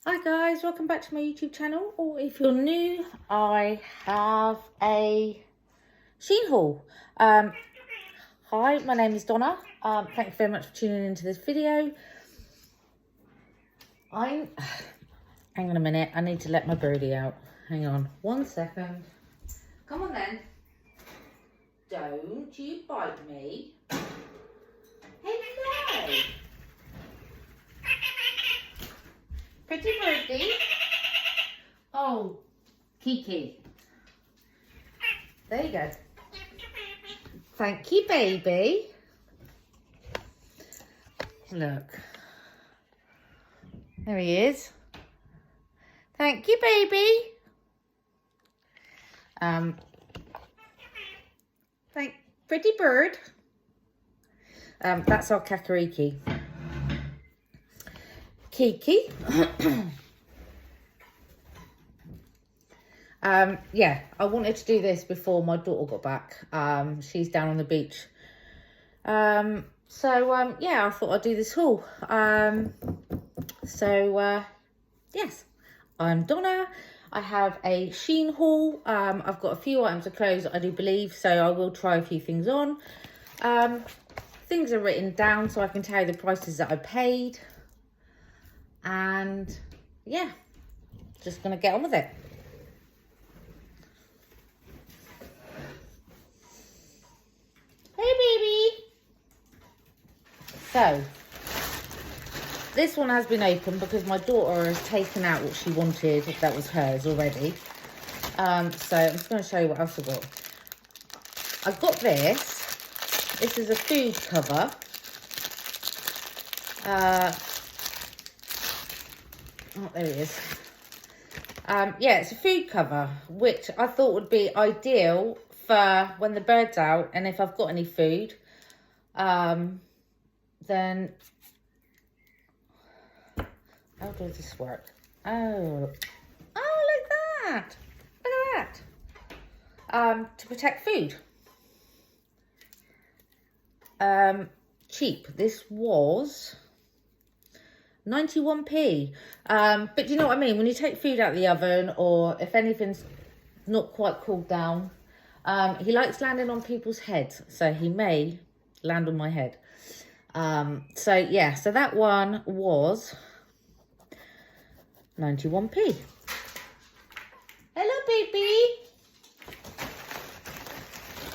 Hi guys, welcome back to my YouTube channel, or if you're new, I have a Shein haul. Hi, my name is Donna. Thank you very much for tuning into this video. Hang on a minute, I need to let my birdie out. Hang on, 1 second. Come on then. Don't you bite me. Hello. Pretty birdie. Oh, Kiki. There you go. Thank you, baby. Look. There he is. Thank you, baby. Pretty bird. That's our kakariki. Kiki. Yeah, I wanted to do this before my daughter got back. She's down on the beach. Yeah, I thought I'd do this haul. Yes, I'm Donna. I have a Shein haul. I've got a few items of clothes, I do believe, so I will try a few things on. Things are written down so I can tell you the prices that I paid. And yeah, just gonna get on with it. Hey, baby. So, this one has been opened because my daughter has taken out what she wanted that was hers already. So I'm just going to show you what else I got. I got this. This is a food cover. Oh, there it is. Yeah, it's a food cover, which I thought would be ideal for when the bird's out, and if I've got any food, then how does this work? Oh, like that. Look at that. To protect food. Cheap. This was 91p. But you know what I mean? When you take food out of the oven, or if anything's not quite cooled down, he likes landing on people's heads, so he may land on my head. Yeah, so that one was 91p. Hello, baby.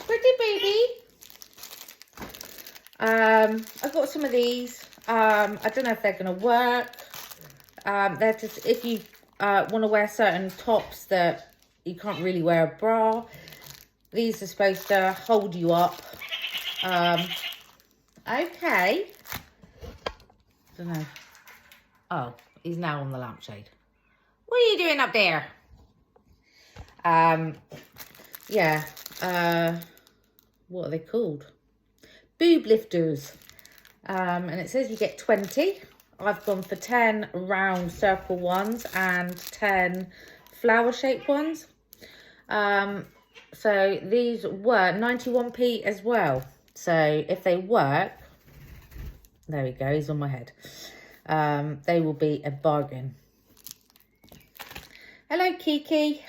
Pretty baby. I've got some of these. I don't know if they're going to work. They're just, if you want to wear certain tops that you can't really wear a bra, these are supposed to hold you up. Okay. Don't know. Oh, he's now on the lampshade. What are you doing up there? Yeah. What are they called? Boob lifters. And it says you get 20. I've gone for 10 round circle ones and 10 flower shaped ones. So these were 91p as well. So if they work, there we go, he's on my head. They will be a bargain. Hello, Kiki.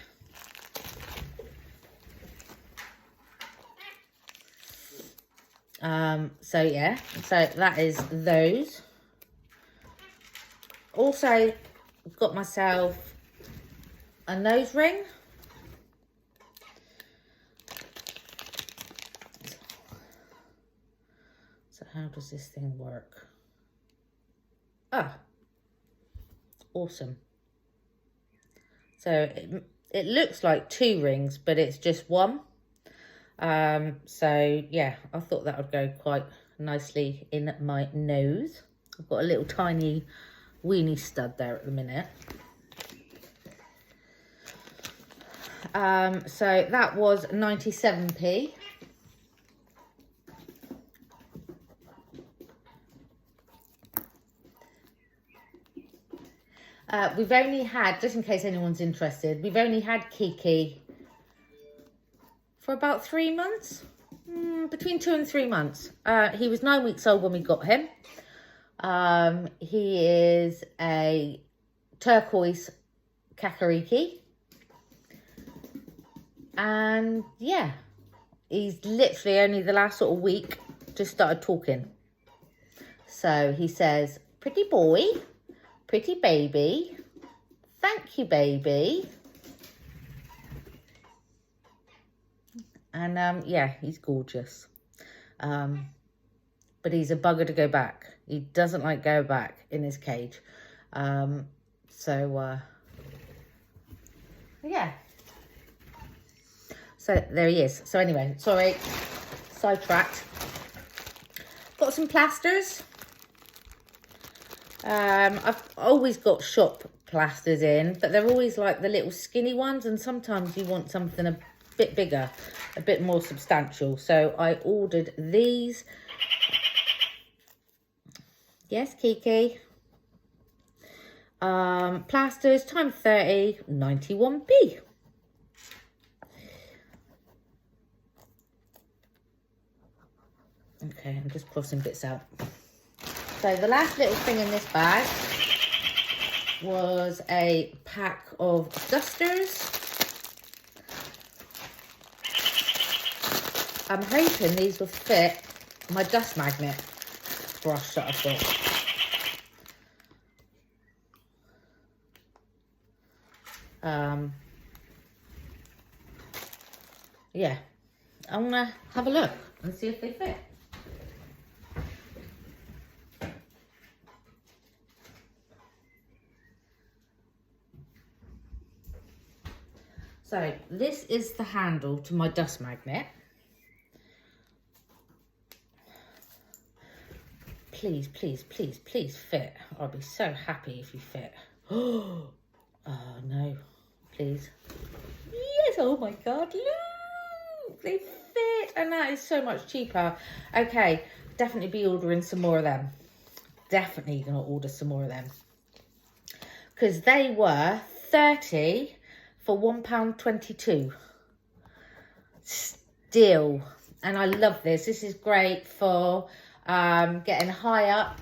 Yeah, so that is those. Also got myself a nose ring. So how does this thing work? Ah, awesome. So it looks like 2 rings, but it's just one. So yeah, I thought that would go quite nicely in my nose. I've got a little tiny weenie stud there at the minute. So that was 97p. We've only had, just in case anyone's interested, we've only had Kiki for about 3 months. between 2 and 3 months. He was 9 weeks old when we got him. He is a turquoise kakariki. And yeah, he's literally only the last sort of week just started talking. So he says, pretty boy, pretty baby, thank you, baby. And yeah, he's gorgeous. But he's a bugger to go back. He doesn't like go back in his cage. Yeah. So there he is. So anyway, sorry, sidetracked. Got some plasters. I've always got shop plasters in, but they're always like the little skinny ones, and sometimes you want something a bit bigger, a bit more substantial. So I ordered these. Yes, Kiki. Plasters times 30, 91p. Okay, I'm just crossing bits out. So the last little thing in this bag was a pack of dusters. I'm hoping these will fit my dust magnet brush that I've got. Yeah, I'm gonna have a look and see if they fit. So this is the handle to my dust magnet. Please, please, please, please fit. I'll be so happy if you fit. Oh no, please. Yes, oh my God, look, they fit, and that is so much cheaper. Okay, definitely be ordering some more of them. Definitely gonna order some more of them. Because they were 30 for £1.22. Still, and I love this. This is great for getting high up,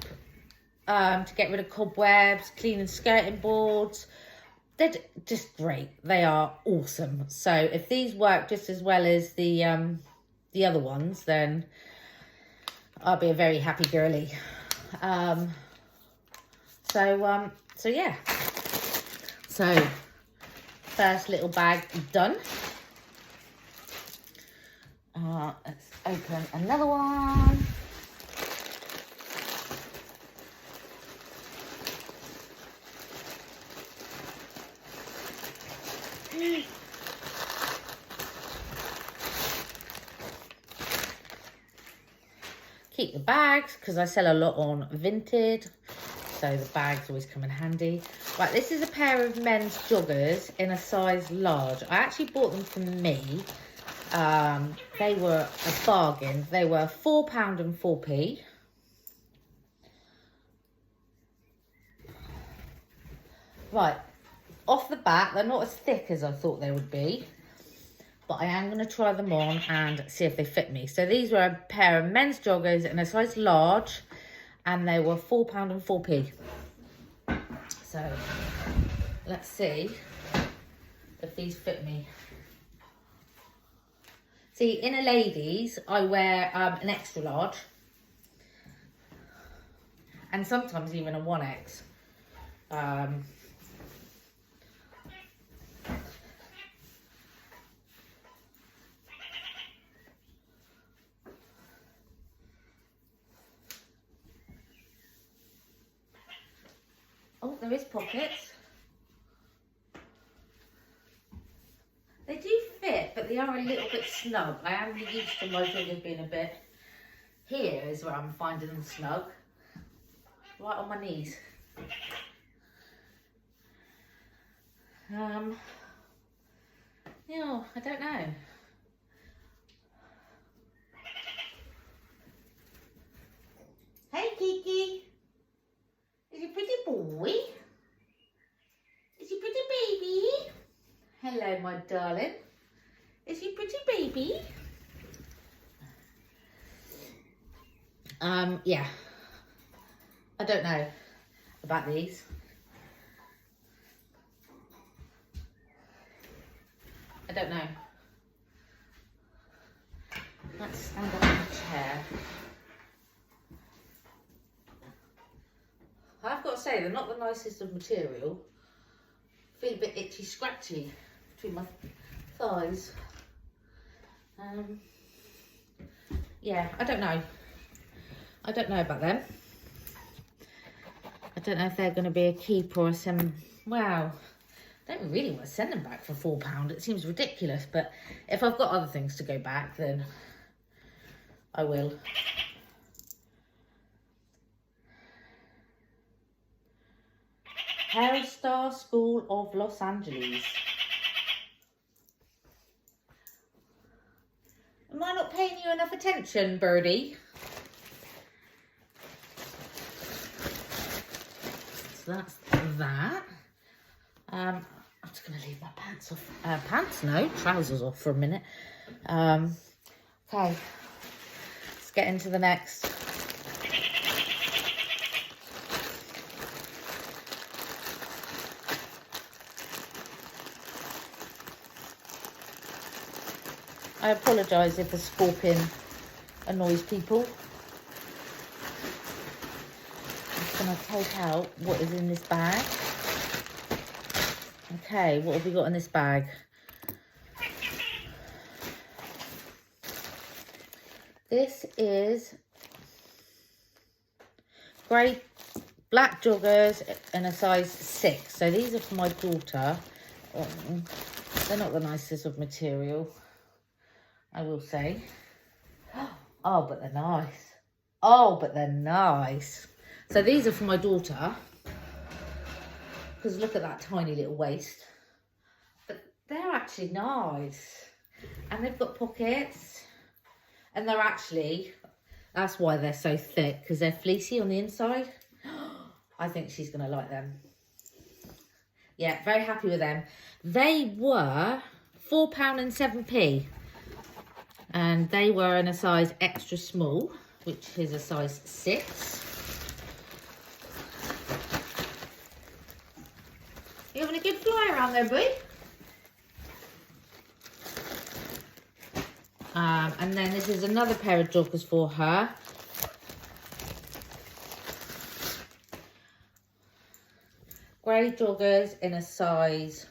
to get rid of cobwebs, cleaning skirting boards. They're just great. They are awesome. So if these work just as well as the other ones, then I'll be a very happy girly. So yeah. So first little bag done. Let's open another one. Keep the bags because I sell a lot on Vinted, so the bags always come in handy. Right, this is a pair of men's joggers in a size large. I actually bought them for me. They were a bargain. They were £4 and 4p. Right, off the bat, they're not as thick as I thought they would be, but I am going to try them on and see if they fit me. So these were a pair of men's joggers in a size large, and they were £4 and 4p. So let's see if these fit me. See, in a ladies, I wear an extra large, and sometimes even a 1X. Oh, there is pockets. They do fit, but they are a little bit snug. I am used to my joggers being a bit... Here is where I'm finding them snug. Right on my knees. Yeah, I don't know. Hey, Kiki. Is he pretty boy? Is he pretty baby? Hello, my darling. Is he pretty baby? Yeah. I don't know about these. I don't know. Let's stand up in the chair. I've got to say, they're not the nicest of material. Feel a bit itchy scratchy between my thighs. Yeah, I don't know. I don't know about them. I don't know if they're going to be a keeper or some. Wow, I don't really want to send them back for £4. It seems ridiculous, but if I've got other things to go back, then I will. Hair School of Los Angeles. Am I not paying you enough attention, Birdie? So that's that. I'm just going to leave my pants off. No, trousers off for a minute. Okay, let's get into the next. I apologise if the scorpion annoys people. I'm just going to take out what is in this bag. Okay, what have we got in this bag? This is grey, black joggers in a size 6. So these are for my daughter. They're not the nicest of material, I will say. Oh, but they're nice. Oh, but they're nice. So these are for my daughter. Because look at that tiny little waist. But they're actually nice. And they've got pockets. And they're actually, that's why they're so thick. Because they're fleecy on the inside. I think she's going to like them. Yeah, very happy with them. They were £4.07. And they were in a size extra small, which is a size 6. You having a good fly around there, boy? And then this is another pair of joggers for her. Grey joggers in a size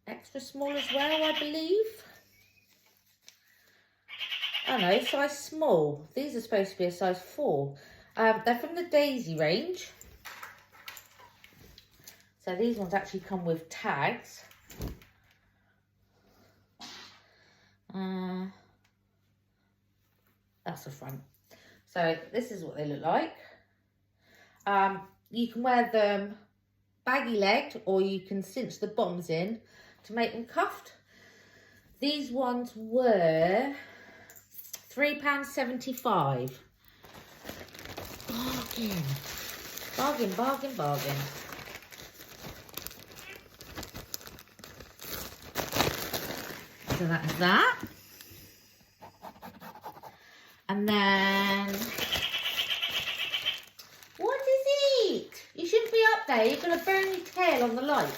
extra small as well, I believe. Oh no, size small. These are supposed to be a size 4. They're from the Daisy range. So these ones actually come with tags. That's the front. So this is what they look like. You can wear them baggy legged, or you can cinch the bottoms in to make them cuffed. These ones were £3.75. Bargain. Bargain, bargain, bargain. So that's that. And then, what is it? You shouldn't be up there. You're going to burn your tail on the light.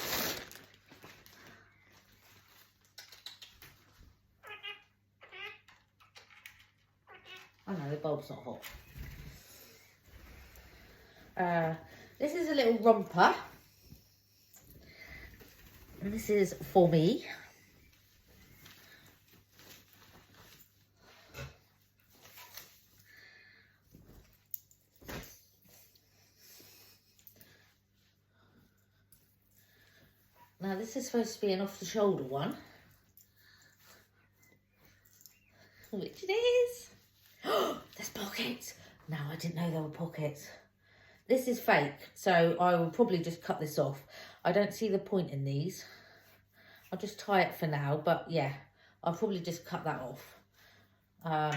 Oh no, the bulb's not hot. This is a little romper. And this is for me. Now this is supposed to be an off-the-shoulder one. Which it is. Oh, there's pockets. No, I didn't know there were pockets. This is fake, so I will probably just cut this off. I don't see the point in these. I'll just tie it for now, but yeah, I'll probably just cut that off. Oh,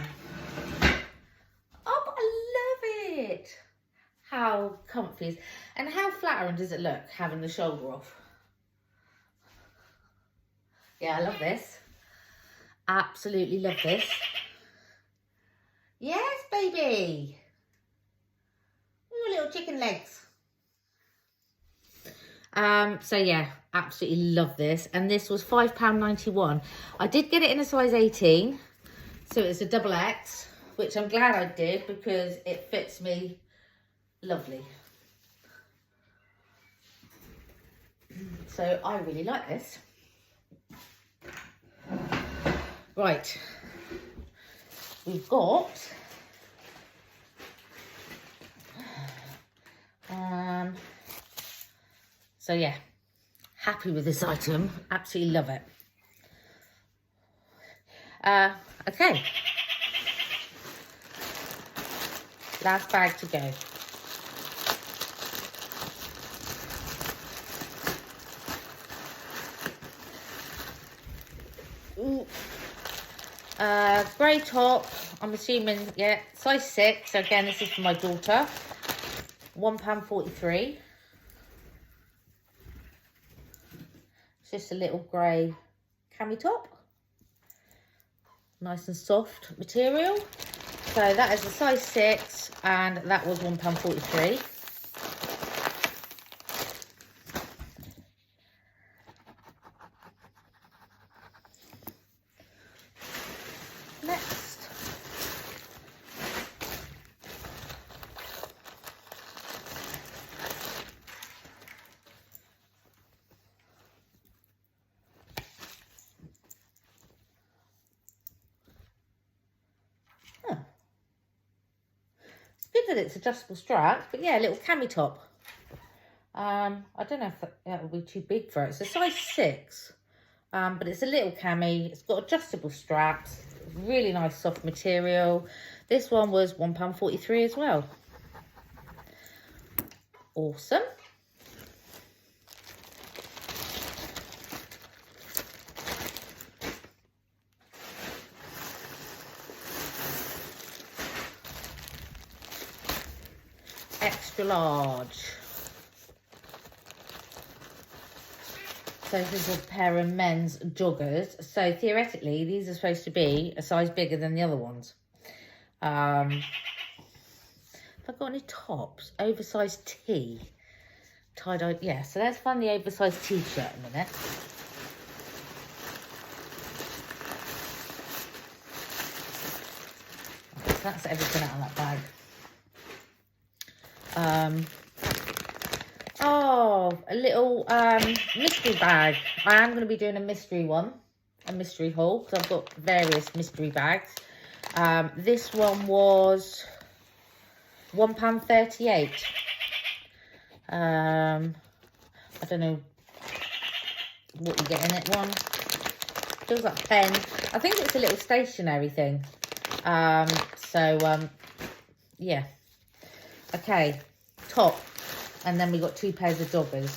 but I love it. How comfy is, and how flattering does it look having the shoulder off? Yeah, I love this. Absolutely love this. Yes, baby. Your little chicken legs. So yeah, absolutely love this. And this was £5.91. I did get it in a size 18. So it's a double X, which I'm glad I did because it fits me lovely. So I really like this. Right. We've got so yeah, happy with this item, absolutely love it. Okay, last bag to go. Ooh. Grey top, I'm assuming, yeah, size 6. So again, this is for my daughter. £1.43. It's just a little grey cami top. Nice and soft material. So that is a size 6 and that was £1.43. Next. It's good that it's adjustable straps, but yeah, a little cami top. I don't know if that will be too big for it. It's a size 6, but it's a little cami. It's got adjustable straps. Really nice soft material. This one was £1.43 as well. Awesome. Extra large. So this is a pair of men's joggers. So theoretically, these are supposed to be a size bigger than the other ones. Have I got any tops? Oversized tee. Tie-dye, yeah. So let's find the oversized t-shirt in a minute. So that's everything out of that bag. Oh, a little mystery bag. I am going to be doing a mystery one, a mystery haul, because I've got various mystery bags. This one was £1.38. I don't know what you get in it. One feels like a pen. I think it's a little stationery thing. Yeah. Okay, top. And then we got 2 pairs of joggers.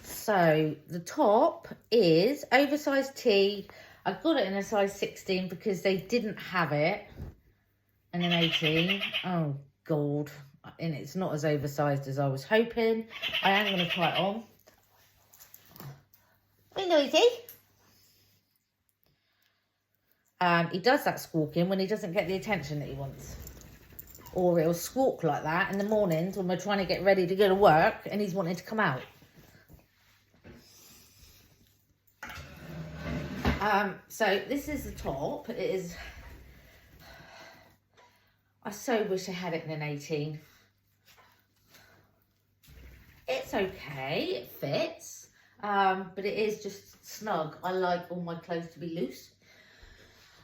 So the top is oversized tee. I got it in a size 16 because they didn't have it in an 18. Oh God. And it's not as oversized as I was hoping. I am going to try it on. Be noisy. He does that squawking when he doesn't get the attention that he wants. Or he'll squawk like that in the mornings when we're trying to get ready to go to work and he's wanting to come out. So this is the top. It is... I so wish I had it in an 18. It's okay, it fits. But it is just snug. I like all my clothes to be loose.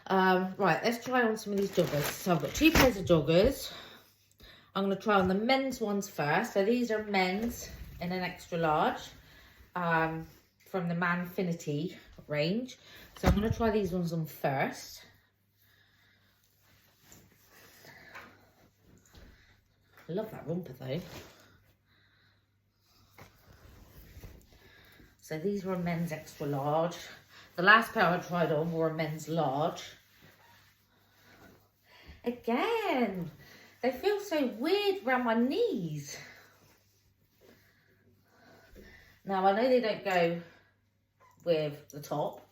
Right, let's try on some of these joggers. So I've got 2 pairs of joggers. I'm going to try on the men's ones first. So these are men's in an extra large from the Manfinity range. So I'm going to try these ones on first. I love that romper though. So these were a men's extra large. The last pair I tried on were a men's large. Again, they feel so weird around my knees. Now, I know they don't go with the top.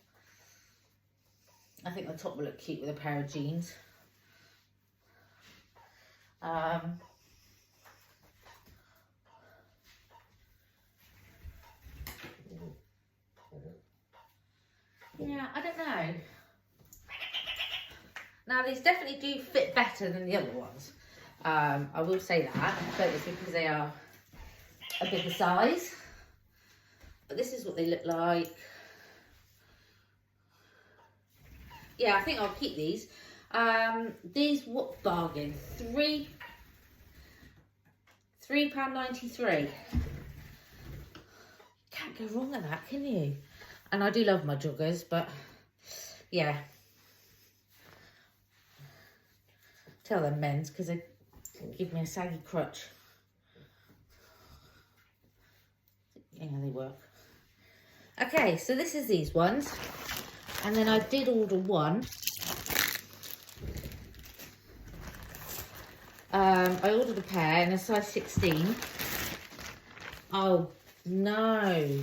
I think the top will look cute with a pair of jeans. Yeah, I don't know. Now, these definitely do fit better than the other ones. I will say that, but it's because they are a bigger size. But this is what they look like. Yeah, I think I'll keep these. These, what bargain? £3.93. Can't go wrong with that, can you? And I do love my joggers, but yeah. Tell them men's, because they give me a saggy crutch. Yeah, they work. Okay, so this is these ones. And then I did order one. I ordered a pair in a size 16. Oh, no.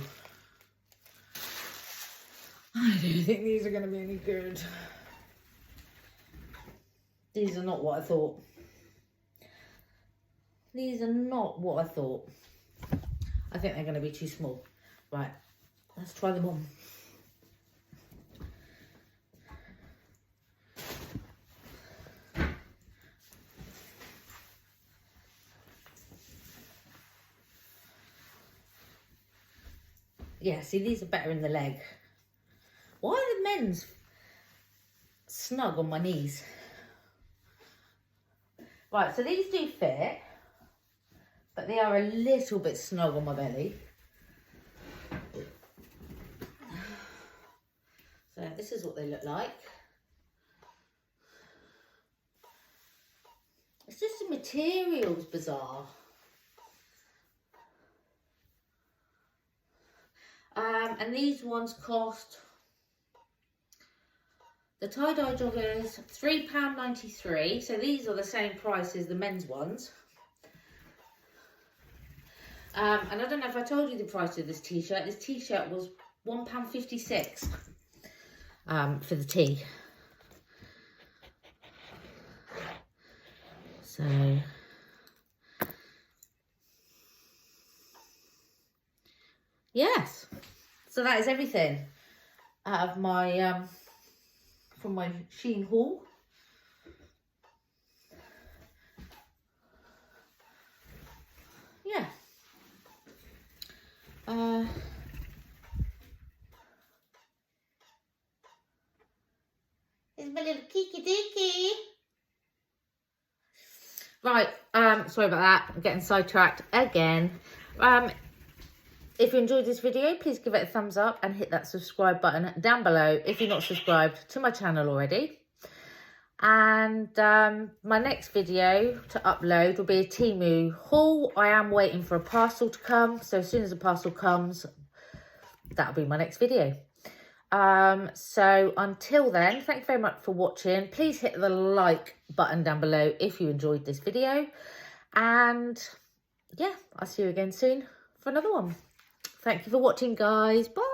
I don't think these are going to be any good. These are not what I thought. These are not what I thought. I think they're going to be too small. Right, let's try them on. Yeah, see, these are better in the leg. Why are the men's snug on my knees? Right, so these do fit, but they are a little bit snug on my belly. So this is what they look like. It's just the material's bizarre. And these ones cost, the tie-dye joggers, £3.93. So these are the same price as the men's ones. And I don't know if I told you the price of this t-shirt. This t-shirt was £1.56 for the tee. So yes, so that is everything out of my from my Shein haul. Yeah. Here's my little Kiki Diki. Right, sorry about that. I'm getting sidetracked again. If you enjoyed this video, please give it a thumbs up and hit that subscribe button down below if you're not subscribed to my channel already. And my next video to upload will be a Temu haul. I am waiting for a parcel to come, so as soon as the parcel comes, that'll be my next video. So until then, thank you very much for watching. Please hit the like button down below if you enjoyed this video. And yeah, I'll see you again soon for another one. Thank you for watching, guys. Bye.